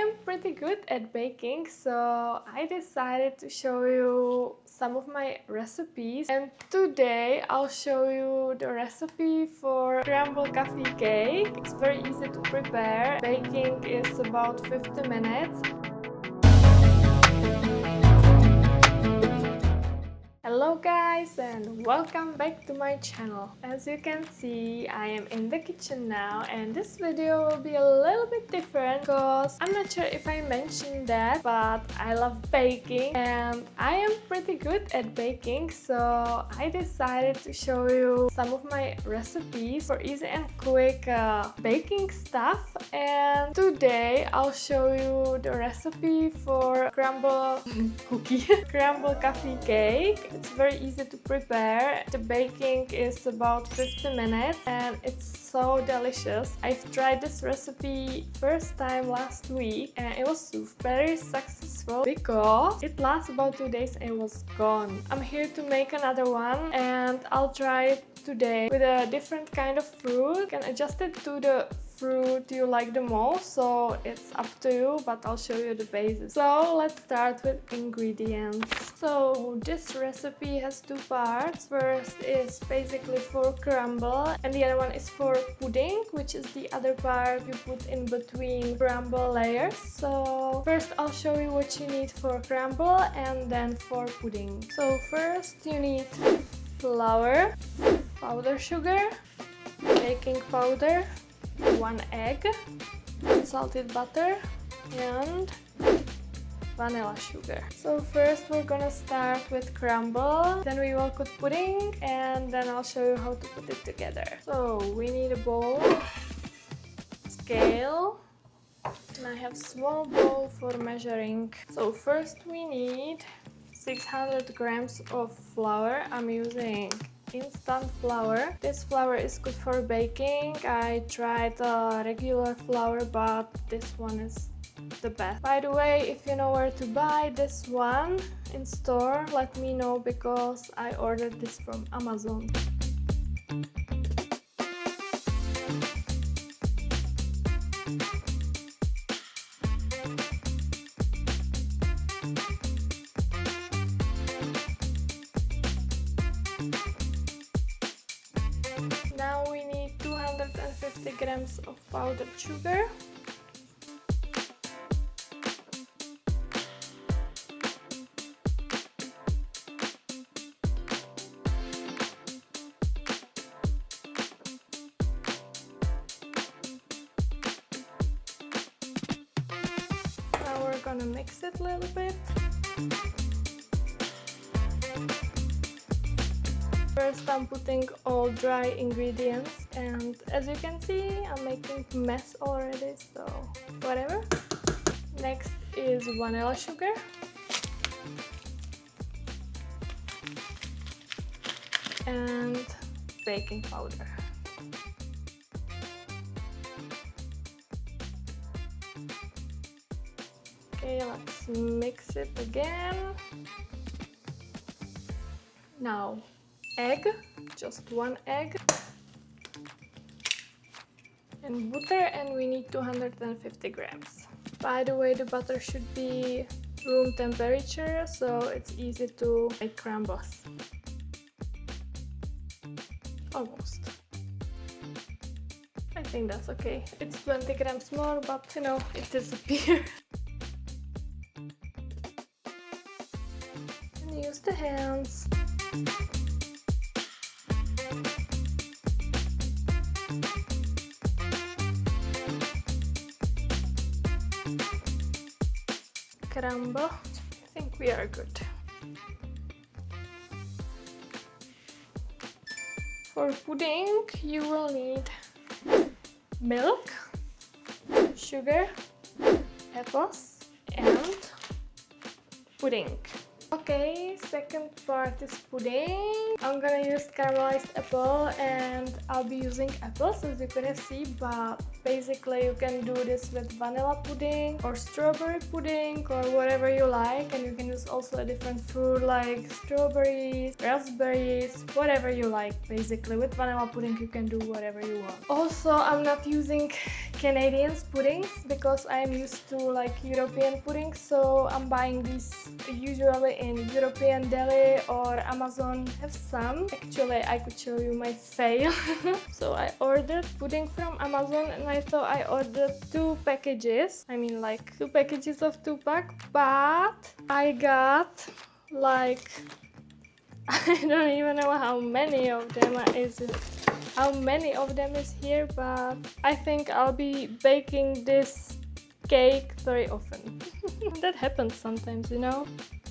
am pretty good at baking, so I decided to show you some of my recipes, and today I'll show you the recipe for crumble coffee cake. It's very easy to prepare. Baking is about 50 minutes. Hello guys and welcome back to my channel. As you can see, I am in the kitchen now, and this video will be a little bit different because I'm not sure if I mentioned that, but I love baking and I am pretty good at baking, so I decided to show you some of my recipes for easy and quick baking stuff. And today I'll show you the recipe for crumble crumble coffee cake. It's very easy to prepare. The baking is about 50 minutes and it's so delicious. I've tried this recipe first time last week and it was very successful because it lasts about 2 days and it was gone. I'm here to make another one and I'll try it today with a different kind of fruit. You can adjust it to the fruit you like the most, so it's up to you, but I'll show you the basis. So let's start with ingredients. So this recipe has two parts. First is basically for crumble and the other one is for pudding, which is the other part you put in between crumble layers. So first I'll show you what you need for crumble and then for pudding. So first you need flour, powder sugar, baking powder, 1 egg, unsalted butter and vanilla sugar. So first we're gonna start with crumble, then we will put pudding, and then I'll show you how to put it together. So we need a bowl, scale, and I have small bowl for measuring. So first we need 600 grams of flour. I'm using instant flour. This flour is good for baking. I tried regular flour, but this one is the best. By the way, if you know where to buy this one in store, let me know because I ordered this from Amazon. Now we need 250 grams of powdered sugar. Now we're gonna mix it a little bit. First I'm putting all dry ingredients, and as you can see I'm making a mess already, so whatever. Next is vanilla sugar. And baking powder. Okay, let's mix it again. Now egg, just 1 egg, and butter, and we need 250 grams. By the way, the butter should be room temperature, so it's easy to make crumbles. Almost. I think that's okay. It's 20 grams more, but you know, it disappeared. And use the hands. Crumble. I think we are good. For pudding, you will need milk, sugar, apples, and pudding. Milk Okay, second part is pudding. I'm gonna use caramelized apple and I'll be using apples as you can see, but basically you can do this with vanilla pudding or strawberry pudding or whatever you like, and you can use also a different fruit like strawberries, raspberries, whatever you like. Basically with vanilla pudding you can do whatever you want. Also, I'm not using Canadian puddings because I'm used to like European puddings, so I'm buying these usually in European deli or Amazon have some. Actually, I could show you my fail. So I ordered pudding from Amazon and I thought I ordered 2 packages. I mean like 2 packages of 2-pack, but I got like I don't even know how many of them is here, but I think I'll be baking this cake very often. That happens sometimes, you know.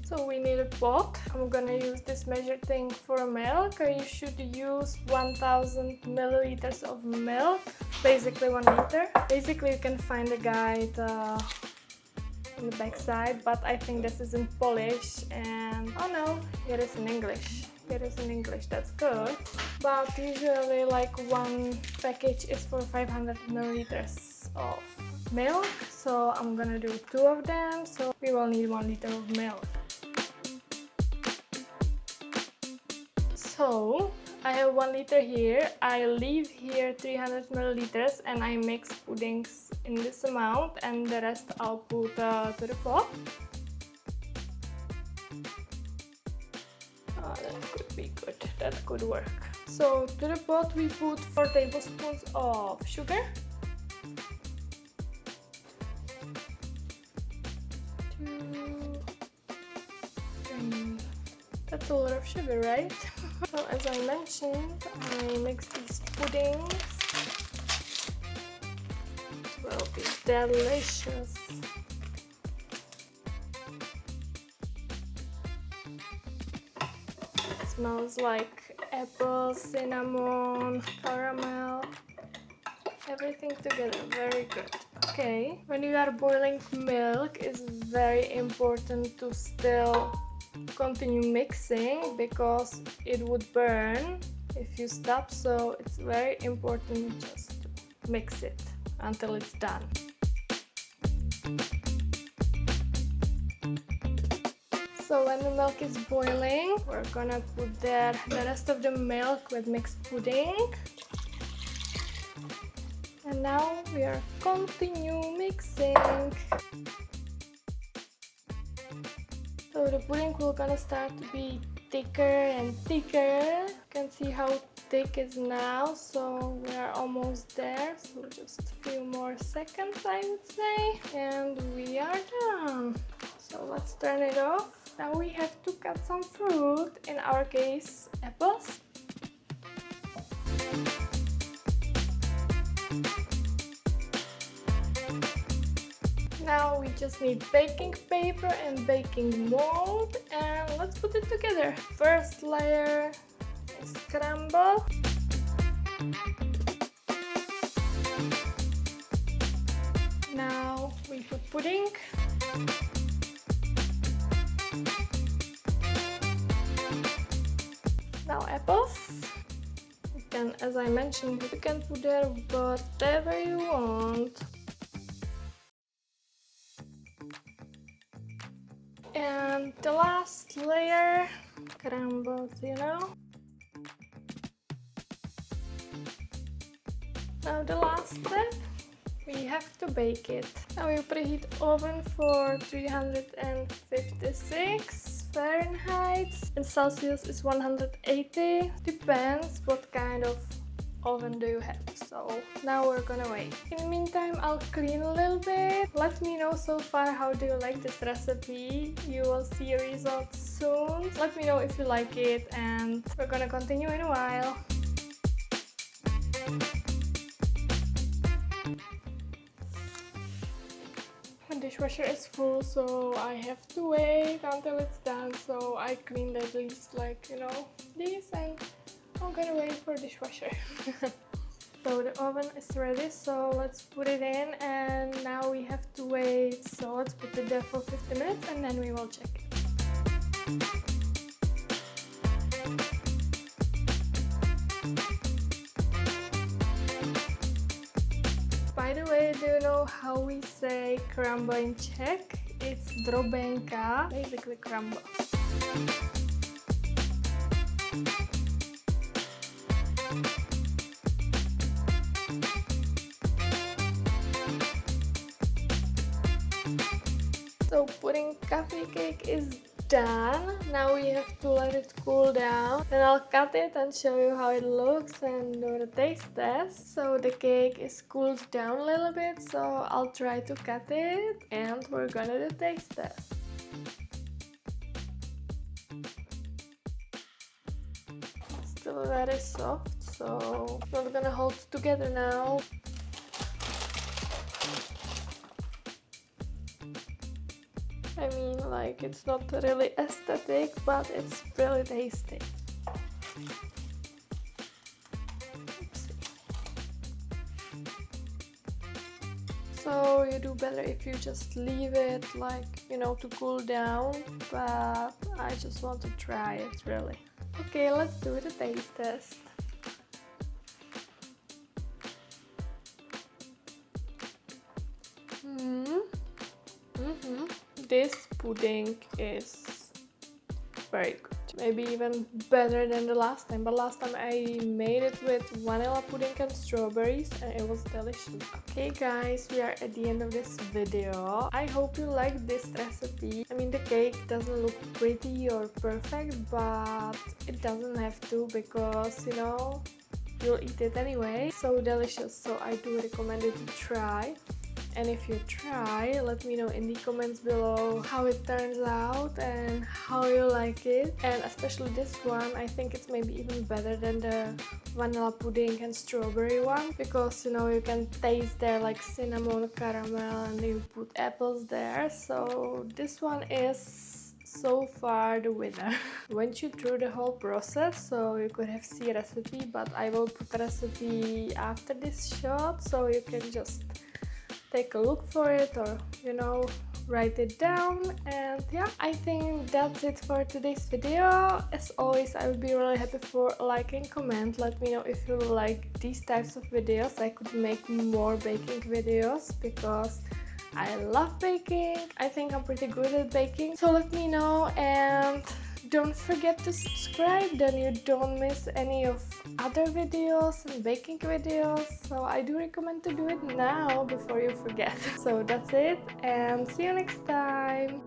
So we need a pot. I'm gonna use this measure thing for milk. You should use 1000 milliliters of milk, basically 1 liter. Basically you can find a guide on the back side, but I think this is in Polish and oh no, here is in English. Here is in English, that's good. But usually like one package is for 500 milliliters of milk, so I'm gonna do 2 of them, so we will need 1 liter of milk. So I have 1 liter here. I leave here 300 milliliters and I mix puddings in this amount, and the rest I'll put to the pot. Oh, that could be good. That could work. So to the pot we put 4 tablespoons of sugar. 2, 3. That's a lot of sugar, right? So as I mentioned, I mix these puddings. It will be delicious. It smells like apple, cinnamon, caramel, everything together, very good. Okay, when you are boiling milk, it's very important to still continue mixing because it would burn if you stop, so it's very important just to mix it until it's done. So when the milk is boiling, we're gonna put there the rest of the milk with mixed pudding. And now we are continue mixing. So the pudding will gonna start to be thicker and thicker. You can see how thick it is now, so we are almost there. So just a few more seconds, I would say, and we are done. So let's turn it off. Now we have to cut some fruit, in our case apples. Now we just need baking paper and baking mold, and let's put it together. First layer is crumble. Now we put pudding. Now apples. You can, as I mentioned, you can put there whatever you want. And the last layer, crumbles, you know. Now the last step, we have to bake it. Now we preheat oven for 356 Fahrenheit, and Celsius is 180. Depends what kind of oven do you have. So now we're gonna wait. In the meantime, I'll clean a little bit. Let me know so far how do you like this recipe. You will see results soon. Let me know if you like it, and we're gonna continue in a while. My dishwasher is full, so I have to wait until it's done. So I cleaned at least like, you know, this, and I'm gonna wait for dishwasher. So the oven is ready, so let's put it in, and now we have to wait. So let's put it there for 50 minutes and then we will check it. By the way, do you know how we say crumble in Czech? It's drobenka, basically crumble. So pudding coffee cake is done. Now we have to let it cool down. Then I'll cut it and show you how it looks and do the taste test. So the cake is cooled down a little bit, so I'll try to cut it and we're gonna do the taste test. It's still very soft, so it's not gonna hold together now. I mean, like, it's not really aesthetic, but it's really tasty. So you do better if you just leave it, like, you know, to cool down, but I just want to try it, really. Okay, let's do the taste test. This pudding is very good. Maybe even better than the last time, but last time I made it with vanilla pudding and strawberries and it was delicious. Okay guys, we are at the end of this video. I hope you liked this recipe. I mean, the cake doesn't look pretty or perfect, but it doesn't have to, because, you know, you'll eat it anyway. So delicious, so I do recommend it to try. And if you try, let me know in the comments below how it turns out and how you like it. And especially this one, I think it's maybe even better than the vanilla pudding and strawberry one, because, you know, you can taste there like cinnamon, caramel, and you put apples there. So this one is so far the winner. Went you through the whole process, so you could have seen recipe, but I will put the recipe after this shot, so you can just take a look for it, or, you know, write it down. And yeah, I think that's it for today's video. As always, I would be really happy for a like and comment. Let me know if you like these types of videos. I could make more baking videos because I love baking. I think I'm pretty good at baking, so let me know. And don't forget to subscribe, then you don't miss any of other videos and baking videos. So I do recommend to do it now before you forget. So that's it, and see you next time.